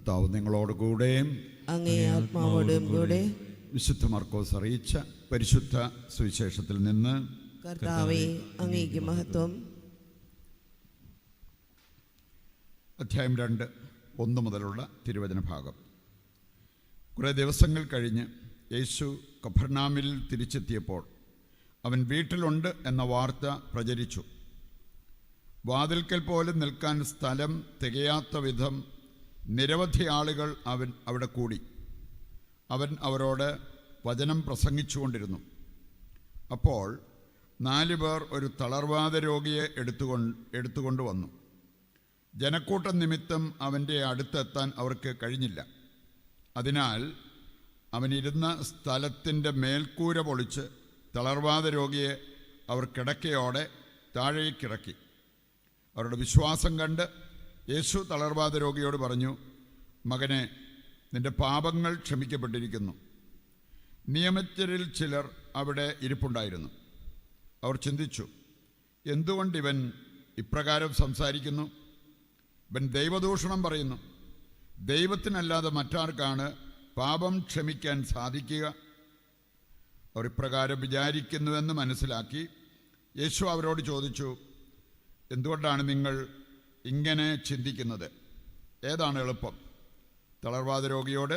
കർത്താവ് നിങ്ങളോടുകൂടെ അങ്ങേ ആത്മാവോടും കൂടെ. വിശുദ്ധ മർക്കോസ് അറിയിച്ച പരിശുദ്ധ സുവിശേഷത്തിൽ നിന്ന്. കർത്താവേ, അങ്ങേക്ക് മഹത്വം. അധ്യായം 2, 1 മുതലുള്ള തിരുവചന ഭാഗം. കുറേ ദിവസങ്ങൾ കഴിഞ്ഞ് യേശു കഫർനാമിൽ തിരിച്ചെത്തിയപ്പോൾ അവൻ വീട്ടിലുണ്ട് എന്ന വാർത്ത പ്രചരിച്ചു. വാതിൽക്കൽ പോലും നിൽക്കാൻ സ്ഥലം തികയാത്ത വിധം നിരവധി ആളുകൾ അവിടെ കൂടി. അവൻ അവരോട് വചനം പ്രസംഗിച്ചുകൊണ്ടിരുന്നു. അപ്പോൾ 4 പേർ ഒരു തളർവാദ രോഗിയെ എടുത്തുകൊണ്ട് വന്നു. ജനക്കൂട്ടം നിമിത്തം അവൻ്റെ അടുത്തെത്താൻ അവർക്ക് കഴിഞ്ഞില്ല. അതിനാൽ അവനിരുന്ന സ്ഥലത്തിൻ്റെ മേൽക്കൂര പൊളിച്ച് തളർവാദ രോഗിയെ അവർ കിടക്കയോടെ താഴേക്കിറക്കി. അവരുടെ വിശ്വാസം കണ്ട് യേശു തളർവാദ രോഗിയോട് പറഞ്ഞു, മകനെ, നിന്റെ പാപങ്ങൾ ക്ഷമിക്കപ്പെട്ടിരിക്കുന്നു. നിയമജ്ഞരിൽ ചിലർ അവിടെ ഇരിപ്പുണ്ടായിരുന്നു. അവർ ചിന്തിച്ചു, എന്തുകൊണ്ട് ഇവൻ ഇപ്രകാരം സംസാരിക്കുന്നു? ഇവൻ ദൈവദൂഷണം പറയുന്നു. ദൈവത്തിനല്ലാതെ മറ്റാർക്കാണ് പാപം ക്ഷമിക്കാൻ സാധിക്കുക? അവർ ഇപ്രകാരം വിചാരിക്കുന്നുവെന്ന് മനസ്സിലാക്കി യേശു അവരോട് ചോദിച്ചു, എന്തുകൊണ്ടാണ് നിങ്ങൾ ഇങ്ങനെ ചിന്തിക്കുന്നത്? ഏതാണ് എളുപ്പം? തളർവാദ രോഗിയോട്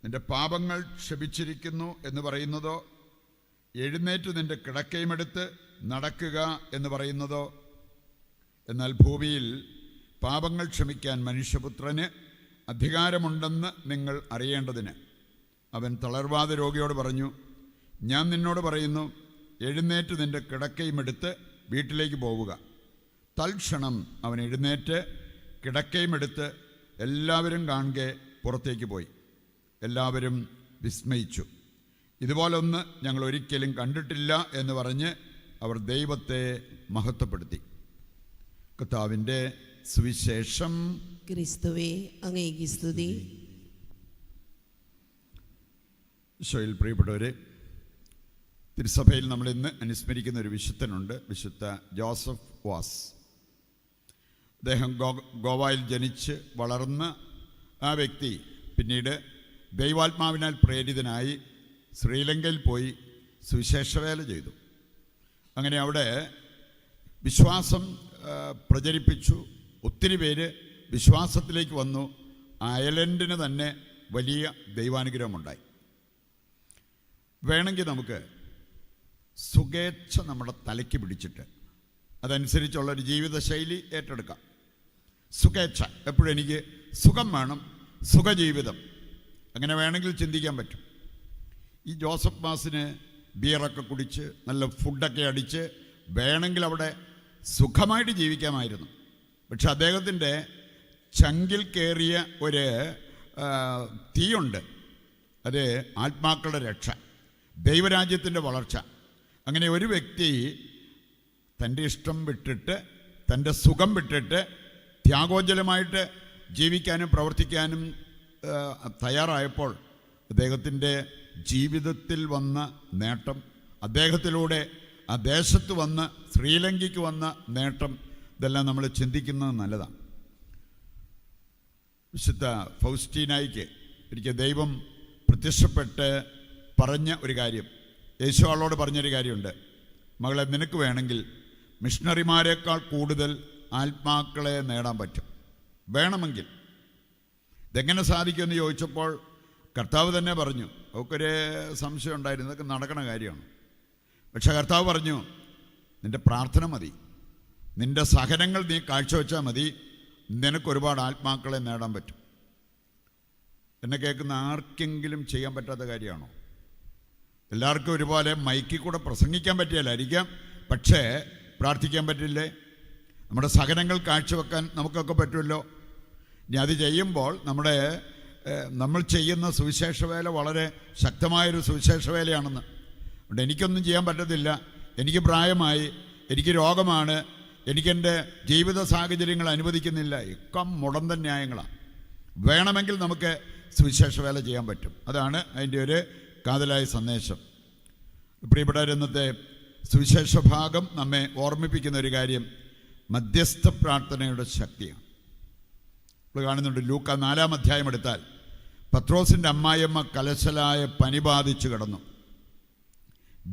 നിന്റെ പാപങ്ങൾ ക്ഷമിച്ചിരിക്കുന്നു എന്ന് പറയുന്നതോ, എഴുന്നേറ്റ് നിന്റെ കിടക്കയുമെടുത്ത് നടക്കുക എന്ന് പറയുന്നതോ? എന്നാൽ ഭൂമിയിൽ പാപങ്ങൾ ക്ഷമിക്കാൻ മനുഷ്യപുത്രന് അധികാരമുണ്ടെന്ന് നിങ്ങൾ അറിയേണ്ടതിന് അവൻ തളർവാദ രോഗിയോട് പറഞ്ഞു, ഞാൻ നിന്നോട് പറയുന്നു, എഴുന്നേറ്റ് നിന്റെ കിടക്കയുമെടുത്ത് വീട്ടിലേക്ക് പോവുക. തൽക്ഷണം അവൻ എഴുന്നേറ്റ് കിടക്കയുമെടുത്ത് എല്ലാവരും കാണുകെ പുറത്തേക്ക് പോയി. എല്ലാവരും വിസ്മയിച്ചു. ഇതുപോലൊന്ന് ഞങ്ങൾ ഒരിക്കലും കണ്ടിട്ടില്ല എന്ന് പറഞ്ഞ് അവർ ദൈവത്തെ മഹത്വപ്പെടുത്തി. കർത്താവിൻ്റെ സുവിശേഷം. ക്രിസ്തുവേ, അങ്ങേക്ക് സ്തുതി. ഈശോയിൽ പ്രിയപ്പെട്ടവരെ, തിരുസഭയിൽ നമ്മൾ ഇന്ന് അനുസ്മരിക്കുന്ന ഒരു വിശുദ്ധനുണ്ട്, വിശുദ്ധ ജോസഫ് വാസ്. അദ്ദേഹം ഗോവയിൽ ജനിച്ച് വളർന്ന ആ വ്യക്തി പിന്നീട് ദൈവാത്മാവിനാൽ പ്രേരിതനായി ശ്രീലങ്കയിൽ പോയി സുവിശേഷവേല ചെയ്തു. അങ്ങനെ അവിടെ വിശ്വാസം പ്രചരിപ്പിച്ചു. ഒത്തിരി പേര് വിശ്വാസത്തിലേക്ക് വന്നു. അയർലൻഡിന് തന്നെ വലിയ ദൈവാനുഗ്രഹമുണ്ടായി. വേണമെങ്കിൽ നമുക്ക് സുഖേച്ഛ നമ്മുടെ തലയ്ക്ക് പിടിച്ചിട്ട് അതനുസരിച്ചുള്ളൊരു ജീവിതശൈലി ഏറ്റെടുക്കാം. സുഖേച്ഛ, എപ്പോഴും എനിക്ക് സുഖം വേണം, സുഖജീവിതം, അങ്ങനെ വേണമെങ്കിൽ ചിന്തിക്കാൻ പറ്റും. ഈ ജോസഫ് മാസിന് ബിയറൊക്കെ കുടിച്ച് നല്ല ഫുഡൊക്കെ അടിച്ച് വേണമെങ്കിൽ അവിടെ സുഖമായിട്ട് ജീവിക്കാമായിരുന്നു. പക്ഷെ അദ്ദേഹത്തിൻ്റെ ചങ്കിൽ കയറിയ ഒരു തീയുണ്ട്. അത് ആത്മാക്കളുടെ രക്ഷ, ദൈവരാജ്യത്തിൻ്റെ വളർച്ച. അങ്ങനെ ഒരു വ്യക്തി തൻ്റെ ഇഷ്ടം വിട്ടിട്ട്, തൻ്റെ സുഖം വിട്ടിട്ട് ത്യാഗോജ്വലമായിട്ട് ജീവിക്കാനും പ്രവർത്തിക്കാനും തയ്യാറായപ്പോൾ അദ്ദേഹത്തിൻ്റെ ജീവിതത്തിൽ വന്ന നേട്ടം, അദ്ദേഹത്തിലൂടെ ആ ദേശത്ത് വന്ന് ശ്രീലങ്കയ്ക്ക് വന്ന നേട്ടം, ഇതെല്ലാം നമ്മൾ ചിന്തിക്കുന്നത് നല്ലതാണ്. വിശുദ്ധ ഫൗസ്റ്റീനായിക്ക് ഒരിക്കൽ ദൈവം പ്രത്യക്ഷപ്പെട്ട് പറഞ്ഞ ഒരു കാര്യം, യേശു ആളോട് പറഞ്ഞൊരു കാര്യമുണ്ട്, മകളെ, നിനക്ക് വേണമെങ്കിൽ മിഷണറിമാരെക്കാൾ കൂടുതൽ ആത്മാക്കളെ നേടാൻ പറ്റും, വേണമെങ്കിൽ. ഇതെങ്ങനെ സാധിക്കുമെന്ന് ചോദിച്ചപ്പോൾ കർത്താവ് തന്നെ പറഞ്ഞു, അവൾക്കൊരു സംശയം ഉണ്ടായിരുന്നു, ഇതൊക്കെ നടക്കണ കാര്യമാണ്. പക്ഷെ കർത്താവ് പറഞ്ഞു, നിൻ്റെ പ്രാർത്ഥന മതി, നിൻ്റെ സഹനങ്ങൾ നീ കാഴ്ചവെച്ചാൽ മതി, നിനക്കൊരുപാട് ആത്മാക്കളെ നേടാൻ പറ്റും. എന്നെ കേൾക്കുന്ന ആർക്കെങ്കിലും ചെയ്യാൻ പറ്റാത്ത കാര്യമാണോ? എല്ലാവർക്കും ഒരുപോലെ മൈക്കിൽ കൂടെ പ്രസംഗിക്കാൻ പറ്റിയാലായിരിക്കാം, പക്ഷേ പ്രാർത്ഥിക്കാൻ പറ്റില്ലേ? നമ്മുടെ സഹനങ്ങൾ കാഴ്ചവെക്കാൻ നമുക്കൊക്കെ പറ്റുമല്ലോ. ഇനി അത് ചെയ്യുമ്പോൾ നമ്മൾ ചെയ്യുന്ന സുവിശേഷ വേല വളരെ ശക്തമായൊരു സുവിശേഷ വേലയാണെന്ന്. അതുകൊണ്ട് എനിക്കൊന്നും ചെയ്യാൻ പറ്റത്തില്ല, എനിക്ക് പ്രായമായി, എനിക്ക് രോഗമാണ്, എനിക്കെൻ്റെ ജീവിത സാഹചര്യങ്ങൾ അനുവദിക്കുന്നില്ല, ഒക്കെ മുടന്തൻ ന്യായങ്ങളാണ്. വേണമെങ്കിൽ നമുക്ക് സുവിശേഷ വേല ചെയ്യാൻ പറ്റും. അതാണ് അതിൻ്റെ ഒരു കാതലായ സന്ദേശം. പ്രിയപ്പെട്ട ഇന്നത്തെ സുവിശേഷ ഭാഗം നമ്മെ ഓർമ്മിപ്പിക്കുന്ന ഒരു കാര്യം മധ്യസ്ഥ പ്രാർത്ഥനയുടെ ശക്തിയാണ്. നമ്മൾ കാണുന്നുണ്ട്. ലൂക്ക 4-ാം അധ്യായം എടുത്താൽ പത്രോസിൻ്റെ അമ്മായിയമ്മ കലശലായ പനി ബാധിച്ചു കിടന്നു.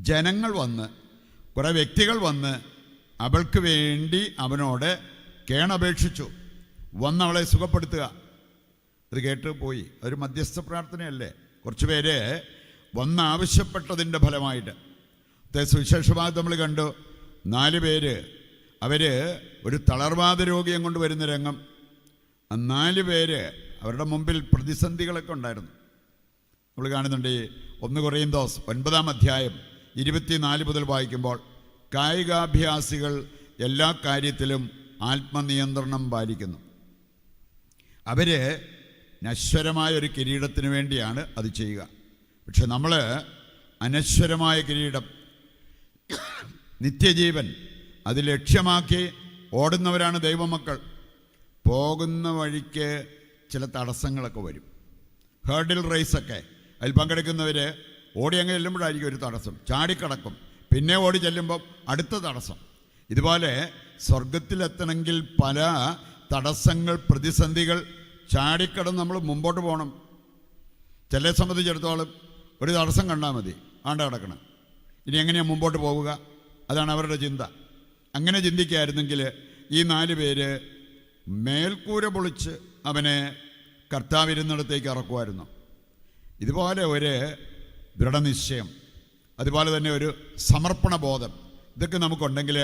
ജനങ്ങൾ വന്ന്, കുറേ വ്യക്തികൾ വന്ന് അവൾക്ക് വേണ്ടി അവനോട് കേണപേക്ഷിച്ചു, വന്നവളെ സുഖപ്പെടുത്തുക. അത് കേട്ട് പോയി. അതൊരു മധ്യസ്ഥ പ്രാർത്ഥനയല്ലേ? കുറച്ച് പേര് വന്നാവശ്യപ്പെട്ടതിൻ്റെ ഫലമായിട്ട് സുവിശേഷഭാഗത്ത് നമ്മൾ കണ്ടു. 4 പേര് അവർ ഒരു തളർവാദ രോഗിയെ കൊണ്ട് വരുന്ന രംഗം. ആ 4 പേര് അവരുടെ മുമ്പിൽ പ്രതിസന്ധികളൊക്കെ ഉണ്ടായിരുന്നു. നമ്മൾ കാണുന്നുണ്ട് 1 കൊറിന്തോസ് 9-ാം അധ്യായം 24 മുതൽ വായിക്കുമ്പോൾ, കായികാഭ്യാസികൾ എല്ലാ കാര്യത്തിലും ആത്മനിയന്ത്രണം പാലിക്കുന്നു. അവർ നശ്വരമായ ഒരു കിരീടത്തിന് വേണ്ടിയാണ് അത് ചെയ്യുക. പക്ഷെ നമ്മൾ അനശ്വരമായ കിരീടം, നിത്യജീവൻ അത് ലക്ഷ്യമാക്കി ഓടുന്നവരാണ് ദൈവമക്കൾ. പോകുന്ന വഴിക്ക് ചില തടസ്സങ്ങളൊക്കെ വരും. ഹേർഡിൽ റേസൊക്കെ അതിൽ പങ്കെടുക്കുന്നവർ ഓടി അങ്ങ് ചെല്ലുമ്പോഴായിരിക്കും ഒരു തടസ്സം, ചാടിക്കടക്കും. പിന്നെ ഓടി ചെല്ലുമ്പം അടുത്ത തടസ്സം. ഇതുപോലെ സ്വർഗത്തിലെത്തണമെങ്കിൽ പല തടസ്സങ്ങൾ, പ്രതിസന്ധികൾ ചാടിക്കടന്ന് നമ്മൾ മുമ്പോട്ട് പോകണം. ചിലരെ സംബന്ധിച്ചിടത്തോളം ഒരു തടസ്സം കണ്ടാൽ മതി, ആണ്ട കിടക്കണം, ഇനി എങ്ങനെയാണ് മുമ്പോട്ട് പോവുക, അതാണ് അവരുടെ ചിന്ത. അങ്ങനെ ചിന്തിക്കായിരുന്നെങ്കിൽ ഈ 4 പേര് മേൽക്കൂര പൊളിച്ച് അവനെ കർത്താവിരുന്നിടത്തേക്ക് ഇറക്കുമായിരുന്നു. ഇതുപോലെ ഒരു ദൃഢനിശ്ചയം, അതുപോലെ തന്നെ ഒരു സമർപ്പണ ബോധം, ഇതൊക്കെ നമുക്കുണ്ടെങ്കിൽ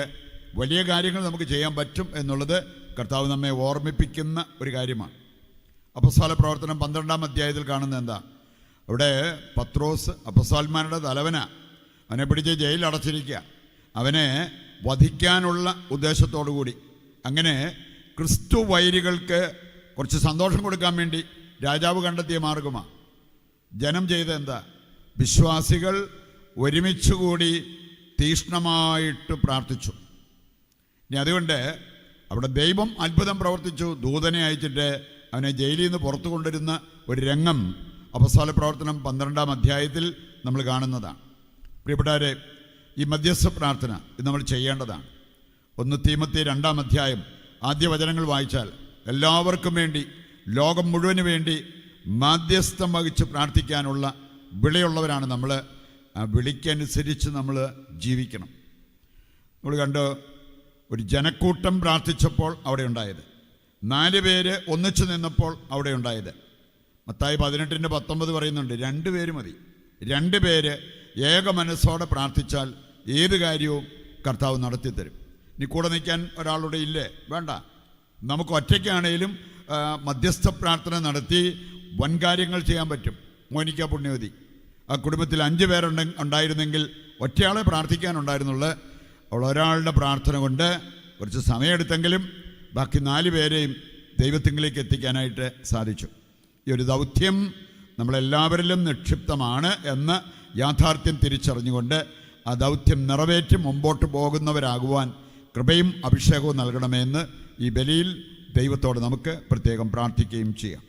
വലിയ കാര്യങ്ങൾ നമുക്ക് ചെയ്യാൻ പറ്റും എന്നുള്ളത് കർത്താവ് നമ്മെ ഓർമ്മിപ്പിക്കുന്ന ഒരു കാര്യമാണ്. അപ്പോസ്തല പ്രവർത്തനം 12-ാം അധ്യായത്തിൽ കാണുന്നത് എന്താ? അവിടെ പത്രോസ് അപ്പോസ്തലന്മാരുടെ തലവനാ. അവനെ പിടിച്ച് ജയിലിൽ അടച്ചിരിക്കുക, അവനെ വധിക്കാനുള്ള ഉദ്ദേശത്തോടു കൂടി. അങ്ങനെ ക്രിസ്തു വൈരികൾക്ക് കുറച്ച് സന്തോഷം കൊടുക്കാൻ വേണ്ടി രാജാവ് കണ്ടെത്തിയ മാർഗമാണ്. ജനം ചെയ്ത എന്താ? വിശ്വാസികൾ ഒരുമിച്ചുകൂടി തീക്ഷ്ണമായിട്ട് പ്രാർത്ഥിച്ചു. ഇനി അതുകൊണ്ട് അവിടെ ദൈവം അത്ഭുതം പ്രവർത്തിച്ചു. ദൂതനെ അയച്ചിട്ട് അവനെ ജയിലിൽ നിന്ന് പുറത്തു കൊണ്ടുവരുന്ന ഒരു രംഗം അപ്പോസ്തല പ്രവർത്തനം 12-ാം അധ്യായത്തിൽ നമ്മൾ കാണുന്നതാണ്. പ്രിയപ്പെട്ടവരെ, ഈ മധ്യസ്ഥ പ്രാർത്ഥന ഇത് നമ്മൾ ചെയ്യേണ്ടതാണ്. 1 തീമോത്തി 2-ാം അധ്യായം ആദ്യ വചനങ്ങൾ വായിച്ചാൽ, എല്ലാവർക്കും വേണ്ടി, ലോകം മുഴുവന് വേണ്ടി മാധ്യസ്ഥം വഹിച്ച് പ്രാർത്ഥിക്കാനുള്ള വിളിയുള്ളവരാണ് നമ്മൾ. ആ വിളിക്കനുസരിച്ച് നമ്മൾ ജീവിക്കണം. നമ്മൾ കണ്ടു, ഒരു ജനക്കൂട്ടം പ്രാർത്ഥിച്ചപ്പോൾ അവിടെ ഉണ്ടായത്, 4 പേര് ഒന്നിച്ചു നിന്നപ്പോൾ അവിടെ ഉണ്ടായത്. മത്തായി 18:19 പറയുന്നുണ്ട്, 2 പേര് മതി. 2 പേര് ഏക മനസ്സോടെ പ്രാർത്ഥിച്ചാൽ ഏത് കാര്യവും കർത്താവ് നടത്തിത്തരും. ഇനി കൂടെ നിൽക്കാൻ ഒരാളുടെ ഇല്ലേ? വേണ്ട. നമുക്ക് ഒറ്റയ്ക്കാണേലും മധ്യസ്ഥ പ്രാർത്ഥന നടത്തി വൻകാര്യങ്ങൾ ചെയ്യാൻ പറ്റും. മോനിക്ക പുണ്യവതി, ആ കുടുംബത്തിൽ 5 പേരുണ്ടായിരുന്നെങ്കിൽ ഒറ്റയാളെ പ്രാർത്ഥിക്കാനുണ്ടായിരുന്നുള്ളൂ. അവൾ ഒരാളുടെ പ്രാർത്ഥന കൊണ്ട് കുറച്ച് സമയമെടുത്തെങ്കിലും ബാക്കി 4 പേരെയും ദൈവത്തിങ്കിലേക്ക് എത്തിക്കാനായിട്ട് സാധിച്ചു. ഈ ഒരു ദൗത്യം നമ്മളെല്ലാവരിലും നിക്ഷിപ്തമാണ് എന്ന യാഥാർത്ഥ്യം തിരിച്ചറിഞ്ഞുകൊണ്ട് ആ ദൗത്യം നിറവേറ്റി മുമ്പോട്ട് പോകുന്നവരാകുവാൻ കൃപയും അഭിഷേകവും നൽകണമെന്ന് ഈ ബലിയിൽ ദൈവത്തോട് നമുക്ക് പ്രത്യേകം പ്രാർത്ഥിക്കുകയും ചെയ്യാം.